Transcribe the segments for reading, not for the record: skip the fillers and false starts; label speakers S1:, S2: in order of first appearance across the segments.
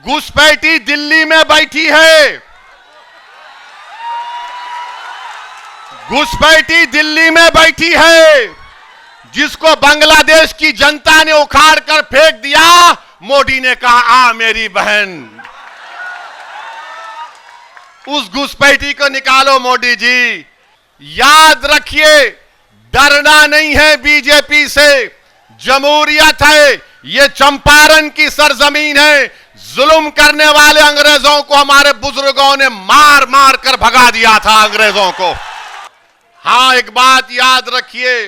S1: घुसपैठी दिल्ली में बैठी है, घुसपैठी दिल्ली में बैठी है, जिसको बांग्लादेश की जनता ने उखाड़ कर फेंक दिया। मोदी ने कहा आ मेरी बहन, उस घुसपैठी को निकालो मोदी जी। याद रखिए, डरना नहीं है बीजेपी से। जमहूरियत है, ये चंपारण की सरजमीन है। जुल्म करने वाले अंग्रेजों को हमारे बुजुर्गों ने मार मार कर भगा दिया था अंग्रेजों को। हां, एक बात याद रखिए,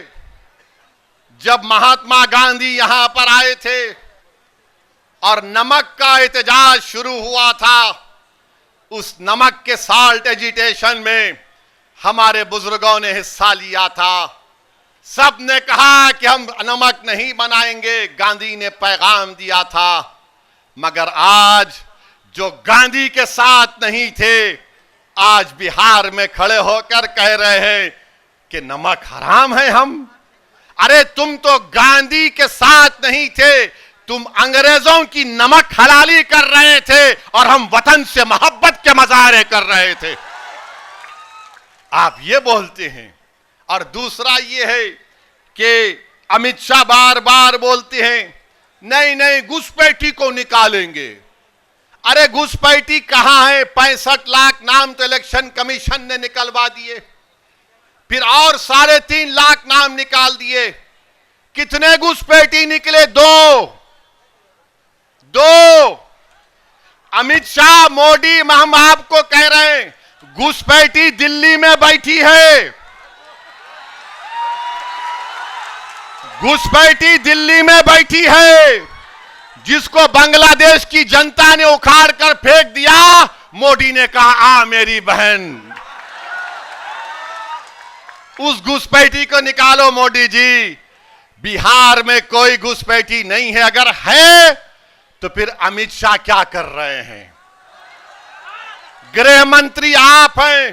S1: जब महात्मा गांधी यहां पर आए थे और नमक का एहतजाज शुरू हुआ था, उस नमक के साल्ट एजिटेशन में हमारे बुजुर्गों ने हिस्सा लिया था। सब ने कहा कि हम नमक नहीं बनाएंगे, गांधी ने पैगाम दिया था। मगर आज जो गांधी के साथ नहीं थे, आज बिहार में खड़े होकर कह रहे हैं कि नमक हराम है। अरे तुम तो गांधी के साथ नहीं थे, तुम अंग्रेजों की नमक हलाली कर रहे थे और हम वतन से मोहब्बत के मजारे कर रहे थे। आप ये बोलते हैं। और दूसरा ये है कि अमित शाह बार बार बोलते हैं नहीं नहीं घुसपैठी को निकालेंगे। अरे घुसपैठी कहां है? 65 लाख नाम तो इलेक्शन कमीशन ने निकलवा दिए, फिर और 3.5 लाख नाम निकाल दिए। कितने घुसपैठी निकले? दो। अमित शाह, मोदी, हम आपको कह रहे हैं, घुसपैठी दिल्ली में बैठी है, घुसपैठी दिल्ली में बैठी है, जिसको बांग्लादेश की जनता ने उखाड़ कर फेंक दिया। मोदी ने कहा आ मेरी बहन, उस घुसपैठी को निकालो मोदी जी। बिहार में कोई घुसपैठी नहीं है। अगर है तो फिर अमित शाह क्या कर रहे हैं? गृह मंत्री आप हैं,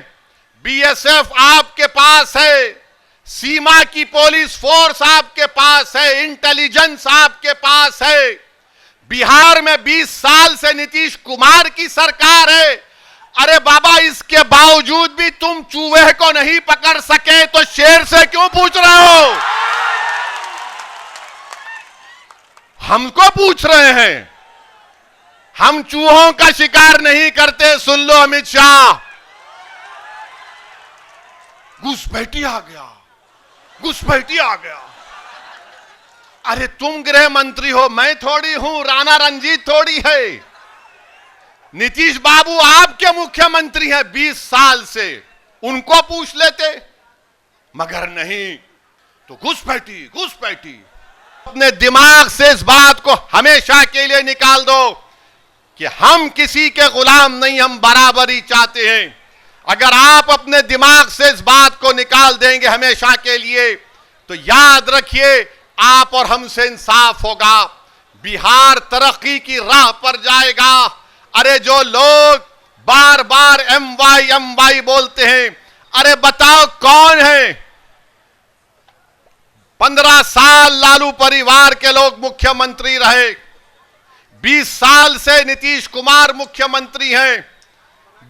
S1: बीएसएफ आपके पास है, सीमा की पुलिस फोर्स आपके पास है, इंटेलिजेंस आपके पास है। बिहार में 20 साल से नीतीश कुमार की सरकार है। अरे बाबा, इसके बावजूद भी तुम चूहे को नहीं पकड़ सके तो शेर से क्यों पूछ रहे हो? हमको पूछ रहे हैं। हम चूहों का शिकार नहीं करते। सुन लो अमित शाह, घुसपैठी आ गया, घुसपैठी आ गया। अरे तुम गृह मंत्री हो, मैं थोड़ी हूं, राणा रंजीत थोड़ी है। नीतीश बाबू आपके मुख्यमंत्री हैं 20 साल से, उनको पूछ लेते। मगर नहीं, तो घुसपैठी घुसपैठी। अपने दिमाग से इस बात को हमेशा के लिए निकाल दो कि हम किसी के गुलाम नहीं, हम बराबरी चाहते हैं। अगर आप अपने दिमाग से इस बात को निकाल देंगे हमेशा के लिए, तो याद रखिए आप और हमसे इंसाफ होगा। बिहार तरक्की की राह पर जाएगा। अरे जो लोग बार बार एमवाई बोलते हैं, अरे बताओ कौन है? 15 साल लालू परिवार के लोग मुख्यमंत्री रहे, 20 साल से नीतीश कुमार मुख्यमंत्री हैं,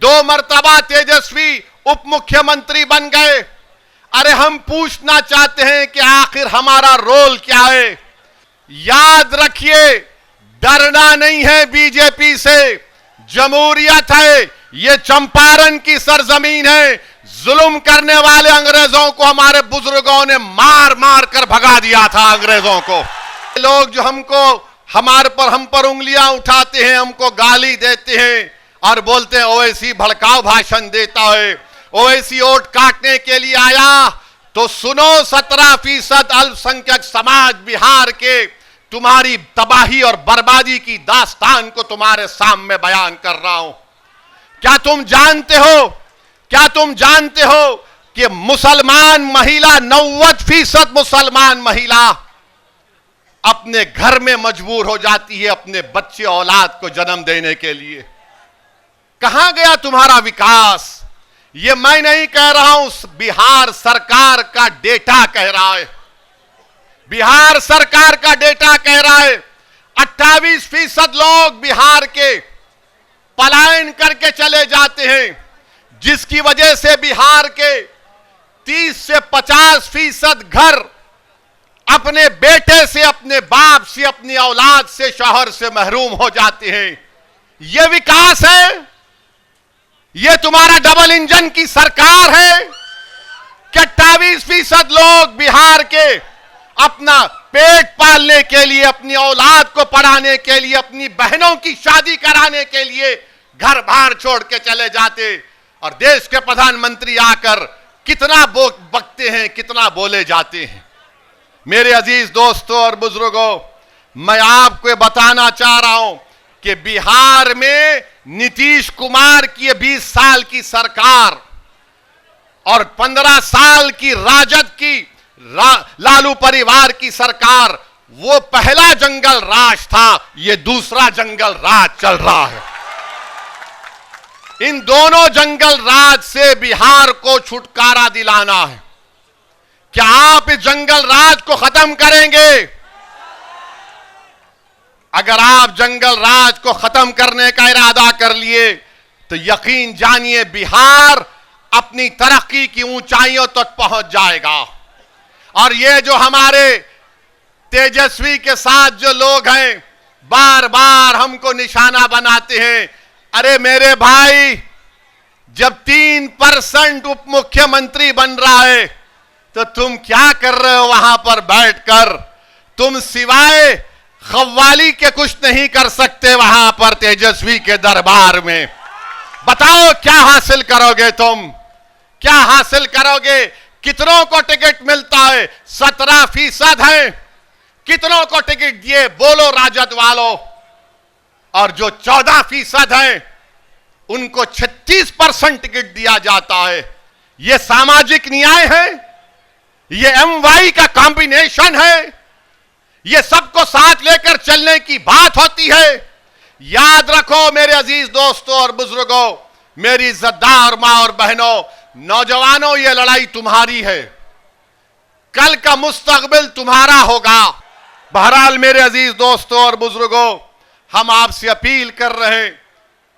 S1: 2 मर्तबा तेजस्वी उप मुख्यमंत्री बन गए। अरे हम पूछना चाहते हैं कि आखिर हमारा रोल क्या है? याद रखिए, डरना नहीं है बीजेपी से। जमहूरियत है, ये चंपारण की सरजमीन है। जुल्म करने वाले अंग्रेजों को हमारे बुजुर्गों ने मार मार कर भगा दिया था अंग्रेजों को। लोग जो हम पर उंगलियां उठाते हैं, हमको गाली देते हैं और बोलते हैं ओवैसी भड़काऊ भाषण देता है, ओवैसी वोट काटने के लिए आया। तो सुनो, 17% अल्पसंख्यक समाज बिहार के तुम्हारी तबाही और बर्बादी की दास्तान को तुम्हारे सामने बयान कर रहा हूं। क्या तुम जानते हो कि मुसलमान महिला, 90% मुसलमान महिला अपने घर में मजबूर हो जाती है अपने बच्चे औलाद को जन्म देने के लिए? कहां गया तुम्हारा विकास? ये मैं नहीं कह रहा हूं, बिहार सरकार का डेटा कह रहा है। बिहार सरकार का डेटा कह रहा है 28% लोग बिहार के पलायन करके चले जाते हैं, जिसकी वजह से बिहार के 30 से 50% घर अपने बेटे से, अपने बाप से, अपनी औलाद से, शौहर से महरूम हो जाते हैं। यह विकास है? यह तुम्हारा डबल इंजन की सरकार है कि 28% लोग बिहार के अपना पेट पालने के लिए, अपनी औलाद को पढ़ाने के लिए, अपनी बहनों की शादी कराने के लिए घर बार छोड़ के चले जाते, और देश के प्रधानमंत्री आकर कितना बकते हैं, कितना बोले जाते हैं। मेरे अजीज दोस्तों और बुजुर्गों, मैं आपको बताना चाह रहा हूं कि बिहार में नीतीश कुमार की 20 साल की सरकार और 15 साल की राजद की लालू परिवार की सरकार, वो पहला जंगल राज था, ये दूसरा जंगल राज चल रहा है। इन दोनों जंगल राज से बिहार को छुटकारा दिलाना है। क्या आप इस जंगल राज को खत्म करेंगे? अगर आप जंगल राज को खत्म करने का इरादा कर लिए तो यकीन जानिए बिहार अपनी तरक्की की ऊंचाइयों तक पहुंच जाएगा। और ये जो हमारे तेजस्वी के साथ जो लोग हैं, बार बार हमको निशाना बनाते हैं, अरे मेरे भाई, जब 3% उप मुख्यमंत्री बन रहा है तो तुम क्या कर रहे हो वहां पर बैठकर? तुम सिवाय खव्वाली के कुछ नहीं कर सकते वहां पर तेजस्वी के दरबार में। बताओ क्या हासिल करोगे तुम? क्या हासिल करोगे? कितनों को टिकट मिलता है? 17% है। कितनों को टिकट दिए बोलो राजद वालों? और जो 14% है उनको 36% टिकट दिया जाता है। यह सामाजिक न्याय है? यह MY का कॉम्बिनेशन है? यह सबको साथ लेकर चलने की बात होती है? याद रखो मेरे अजीज दोस्तों और बुजुर्गों, मेरी इज्जतदार मां और बहनों, नौजवानों, यह लड़ाई तुम्हारी है। कल का मुस्तकबिल तुम्हारा होगा। बहरहाल मेरे अजीज दोस्तों और बुजुर्गों, हम आपसे अपील कर रहे हैं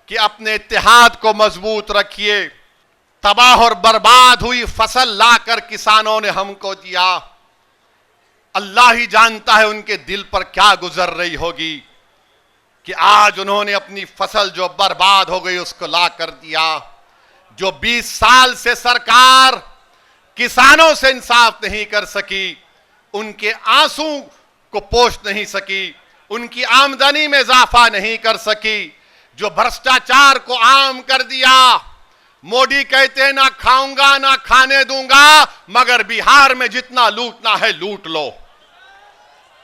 S1: कि अपने इत्तेहाद को मजबूत रखिए। तबाह और बर्बाद हुई फसल लाकर किसानों ने हमको दिया। अल्लाह ही जानता है उनके दिल पर क्या गुजर रही होगी कि आज उन्होंने अपनी फसल जो बर्बाद हो गई उसको ला कर दिया। जो 20 साल से सरकार किसानों से इंसाफ नहीं कर सकी, उनके आंसू को पोंछ नहीं सकी, उनकी आमदनी में इजाफा नहीं कर सकी, जो भ्रष्टाचार को आम कर दिया। मोदी कहते हैं ना खाऊंगा ना खाने दूंगा, मगर बिहार में जितना लूटना है लूट लो।